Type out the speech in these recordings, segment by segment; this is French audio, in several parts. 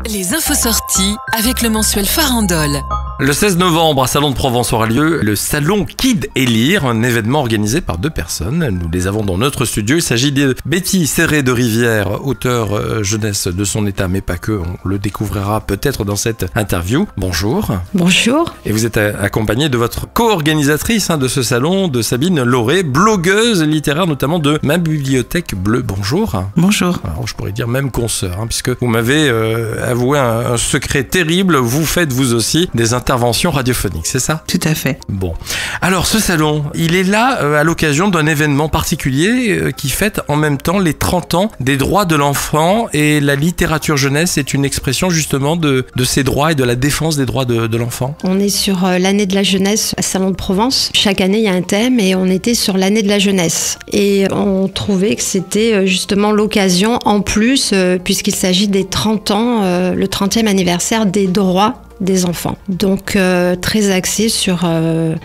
Les infos sorties avec le mensuel Farandole. Le 16 novembre, à Salon de Provence aura lieu le Salon Kid et Lire, un événement organisé par deux personnes. Nous les avons dans notre studio. Il s'agit de Betty Serré de Rivière, auteure jeunesse de son état, mais pas que. On le découvrira peut-être dans cette interview. Bonjour. Bonjour. Et vous êtes accompagnée de votre co-organisatrice de ce salon, de Sabine Lauré, blogueuse littéraire, notamment de Ma Bibliothèque Bleue. Bonjour. Bonjour. Alors, je pourrais dire même consoeur, puisque vous m'avez avoué un secret terrible. Vous faites vous aussi des intervention radiophonique, c'est ça? Tout à fait. Bon. Alors, ce salon, il est là à l'occasion d'un événement particulier qui fête en même temps les 30 ans des droits de l'enfant, et la littérature jeunesse est une expression justement de ces droits et de la défense des droits de l'enfant. On est sur l'année de la jeunesse à Salon de Provence. Chaque année, il y a un thème et on était sur l'année de la jeunesse. Et on trouvait que c'était justement l'occasion, en plus, puisqu'il s'agit des 30 ans, le 30e anniversaire des droits des enfants. Donc très axé sur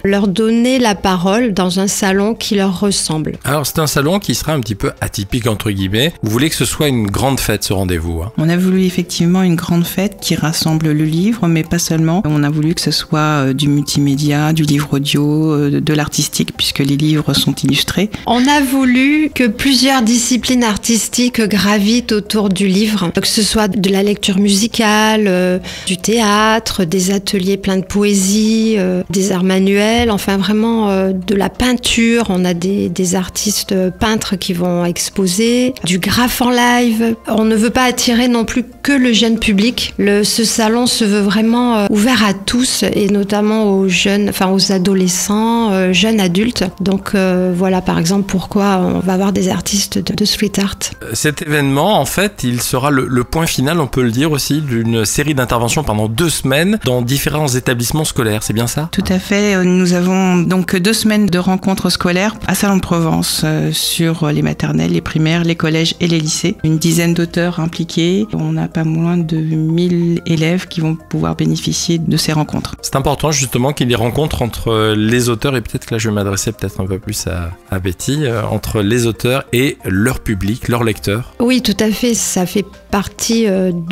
leur donner la parole dans un salon qui leur ressemble. Alors c'est un salon qui sera un petit peu atypique entre guillemets. Vous voulez que ce soit une grande fête, ce rendez-vous, On a voulu effectivement une grande fête qui rassemble le livre, mais pas seulement. On a voulu que ce soit du multimédia, du livre audio, de l'artistique, puisque les livres sont illustrés. On a voulu que plusieurs disciplines artistiques gravitent autour du livre, que ce soit de la lecture musicale, du théâtre, des ateliers pleins de poésie, des arts manuels, enfin vraiment de la peinture. On a des artistes peintres qui vont exposer, du graphe en live. On ne veut pas attirer non plus que le jeune public. Ce salon se veut vraiment ouvert à tous, et notamment aux jeunes, enfin aux adolescents, jeunes adultes. Donc voilà par exemple pourquoi on va avoir des artistes de street art. Cet événement, en fait, il sera le point final, on peut le dire aussi, d'une série d'interventions pendant 2 semaines dans différents établissements scolaires, c'est bien ça? Tout à fait. Nous avons donc 2 semaines de rencontres scolaires à Salon de Provence sur les maternelles, les primaires, les collèges et les lycées. Une dizaine d'auteurs impliqués. On a pas moins de 1000 élèves qui vont pouvoir bénéficier de ces rencontres. C'est important justement qu'il y ait des rencontres entre les auteurs, et peut-être que là je vais m'adresser peut-être un peu plus à Betty, entre les auteurs et leur public, leurs lecteurs. Oui, tout à fait. Ça fait partie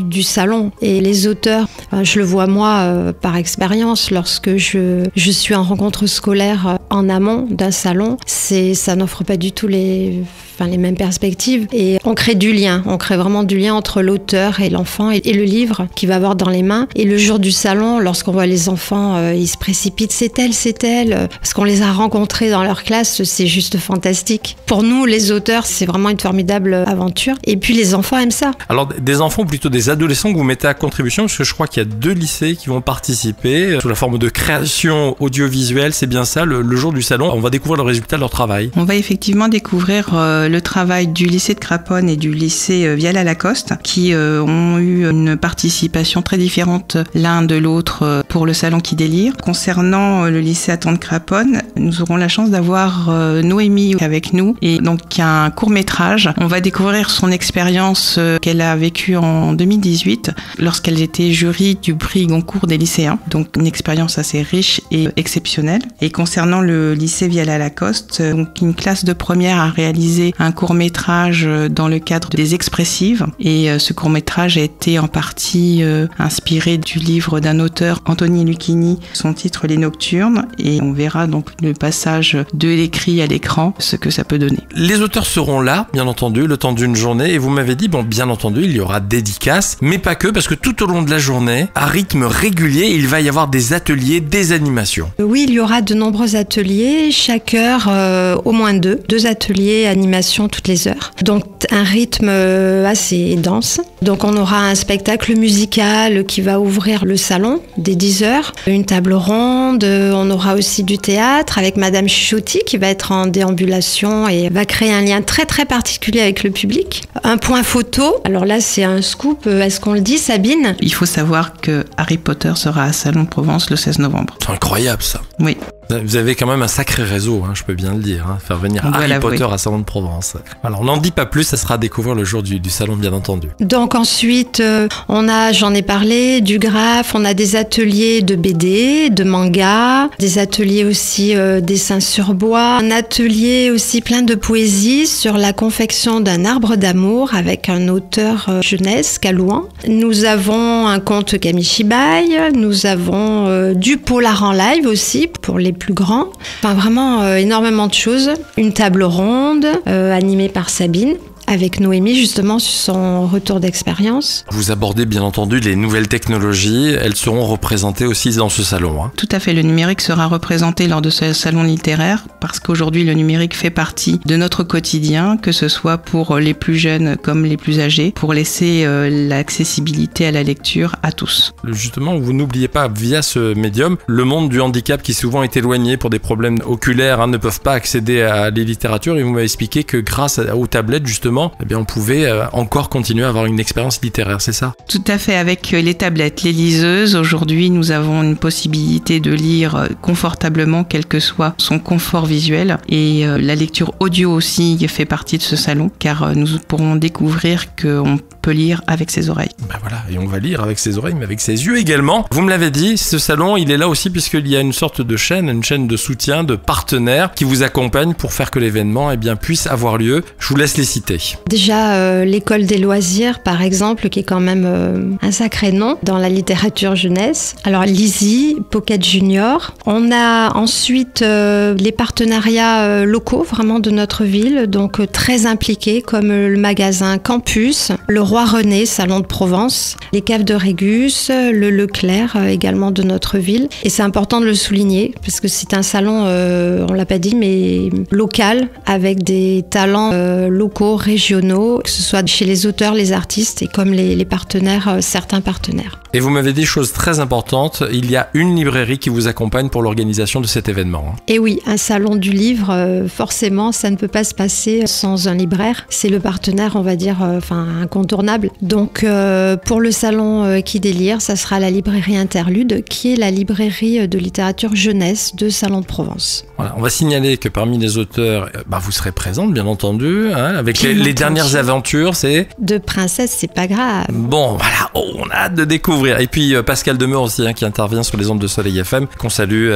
du salon. Et les auteurs, je le vois moi par expérience, lorsque je suis en rencontre scolaire en amont d'un salon, ça n'offre pas du tout les mêmes perspectives, et on crée du lien, on crée vraiment du lien entre l'auteur et l'enfant et le livre qu'il va avoir dans les mains. Et le jour du salon, lorsqu'on voit les enfants, ils se précipitent, c'est elle, parce qu'on les a rencontrés dans leur classe, c'est juste fantastique. Pour nous, les auteurs, c'est vraiment une formidable aventure, et puis les enfants aiment ça. Alors des enfants, plutôt des adolescents que vous mettez à contribution, parce que je crois qu'il y a 2 lycées qui vont participer sous la forme de création audiovisuelle, c'est bien ça, le jour du salon, on va découvrir le résultat de leur travail. On va effectivement découvrir le travail du lycée de Craponne et du lycée Viala-Lacoste, qui ont eu une participation très différente l'un de l'autre pour le salon Kid et Lire. Concernant le lycée Attends de Craponne, nous aurons la chance d'avoir Noémie avec nous, et donc un court-métrage. On va découvrir son expérience qu'elle a vécue en 2018 lorsqu'elle était jury du prix Goncourt des lycéens. Donc une expérience assez riche et exceptionnelle. Et concernant le lycée Viala-Lacoste, donc une classe de première a réalisé un court-métrage dans le cadre des Expressives, et ce court-métrage a été en partie inspiré du livre d'un auteur, Anthony Lucchini, son titre Les Nocturnes, et on verra donc le passage de l'écrit à l'écran, ce que ça peut donner. Les auteurs seront là, bien entendu, le temps d'une journée, et vous m'avez dit, bien entendu, il y aura dédicaces, mais pas que, parce que tout au long de la journée, à rythme régulier, il va y avoir des ateliers, des animations. Oui, il y aura de nombreux ateliers, chaque heure au moins 2 ateliers, animations toutes les heures. Donc un rythme assez dense. Donc on aura un spectacle musical qui va ouvrir le salon dès 10h, une table ronde, on aura aussi du théâtre avec Madame Chuchotti qui va être en déambulation et va créer un lien très très particulier avec le public. Un point photo, alors là c'est un scoop, est-ce qu'on le dit Sabine? Il faut savoir que Harry Potter sera à Salon de Provence le 16 novembre. C'est incroyable ça. Oui. Vous avez quand même un sacré réseau, je peux bien le dire, faire venir Harry Potter à Salon de Provence. Alors on n'en dit pas plus, ça sera à découvrir le jour du salon bien entendu. Donc ensuite, j'en ai parlé, du graphe, on a des ateliers de BD, de manga, des ateliers aussi dessins sur bois, un atelier aussi plein de poésie sur la confection d'un arbre d'amour avec un auteur jeunesse, Kalouan. Nous avons un conte Kamishibai, nous avons du polar en live aussi pour les plus grands. Enfin vraiment énormément de choses. Une table ronde animée par Sabine, avec Noémie justement sur son retour d'expérience. Vous abordez bien entendu les nouvelles technologies, elles seront représentées aussi dans ce salon. Tout à fait, le numérique sera représenté lors de ce salon littéraire parce qu'aujourd'hui le numérique fait partie de notre quotidien, que ce soit pour les plus jeunes comme les plus âgés, pour laisser l'accessibilité à la lecture à tous. Justement, vous n'oubliez pas via ce médium le monde du handicap qui souvent est éloigné pour des problèmes oculaires, ne peuvent pas accéder à les littératures et vous m'avez expliqué que grâce aux tablettes justement, on pouvait encore continuer à avoir une expérience littéraire, c'est ça? Tout à fait, avec les tablettes, les liseuses. Aujourd'hui, nous avons une possibilité de lire confortablement, quel que soit son confort visuel. Et la lecture audio aussi fait partie de ce salon, car nous pourrons découvrir qu'on peut lire avec ses oreilles. Voilà, et on va lire avec ses oreilles, mais avec ses yeux également. Vous me l'avez dit, ce salon, il est là aussi puisqu'il y a une sorte de une chaîne de soutien, de partenaires qui vous accompagnent pour faire que l'événement puisse avoir lieu. Je vous laisse les citer. Déjà, l'école des loisirs, par exemple, qui est quand même un sacré nom dans la littérature jeunesse. Alors, Lizzie, Pocket Junior. On a ensuite les partenariats locaux, vraiment de notre ville, donc très impliqués, comme le magasin Campus, le Roi René, Salon de Provence, les caves de Régus, le Leclerc, également de notre ville. Et c'est important de le souligner, parce que c'est un salon, on l'a pas dit, mais local, avec des talents locaux, régionaux, que ce soit chez les auteurs, les artistes et comme les partenaires, certains partenaires. Et vous m'avez dit chose très importante, il y a une librairie qui vous accompagne pour l'organisation de cet événement. Et oui, un salon du livre, forcément, ça ne peut pas se passer sans un libraire. C'est le partenaire, on va dire, incontournable. Donc, pour le salon Qui délire, ça sera la librairie Interlude, qui est la librairie de littérature jeunesse de Salon de Provence. Voilà, on va signaler que parmi les auteurs, vous serez présente, bien entendu, avec les dernières aventures, c'est... De princesse, c'est pas grave. Bon, voilà, on a hâte de découvrir. Et puis Pascal Demeur aussi, qui intervient sur les ondes de Soleil FM, qu'on salue.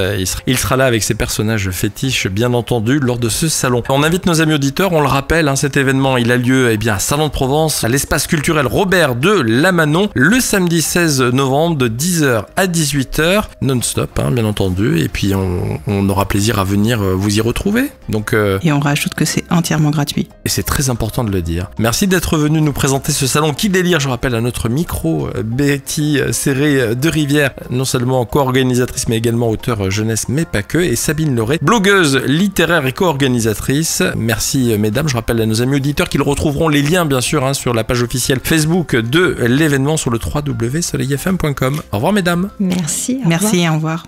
Il sera là avec ses personnages fétiches, bien entendu, lors de ce salon. On invite nos amis auditeurs, on le rappelle, cet événement, il a lieu à Salon de Provence, à l'espace culturel Robert de Lamanon, le samedi 16 novembre de 10h à 18h, non-stop, bien entendu. Et puis on aura plaisir à venir vous y retrouver. Donc, et on rajoute que c'est entièrement gratuit. Et c'est très important de le dire. Merci d'être venu nous présenter ce salon Qui délire. Je rappelle à notre micro, Betty Serré de Rivière, non seulement co-organisatrice mais également auteure jeunesse mais pas que, et Sabine Leray, blogueuse littéraire et co-organisatrice. Merci mesdames, je rappelle à nos amis auditeurs qu'ils retrouveront les liens bien sûr sur la page officielle Facebook de l'événement sur le www.soleilfm.com. Au revoir mesdames. Merci. Merci, au revoir.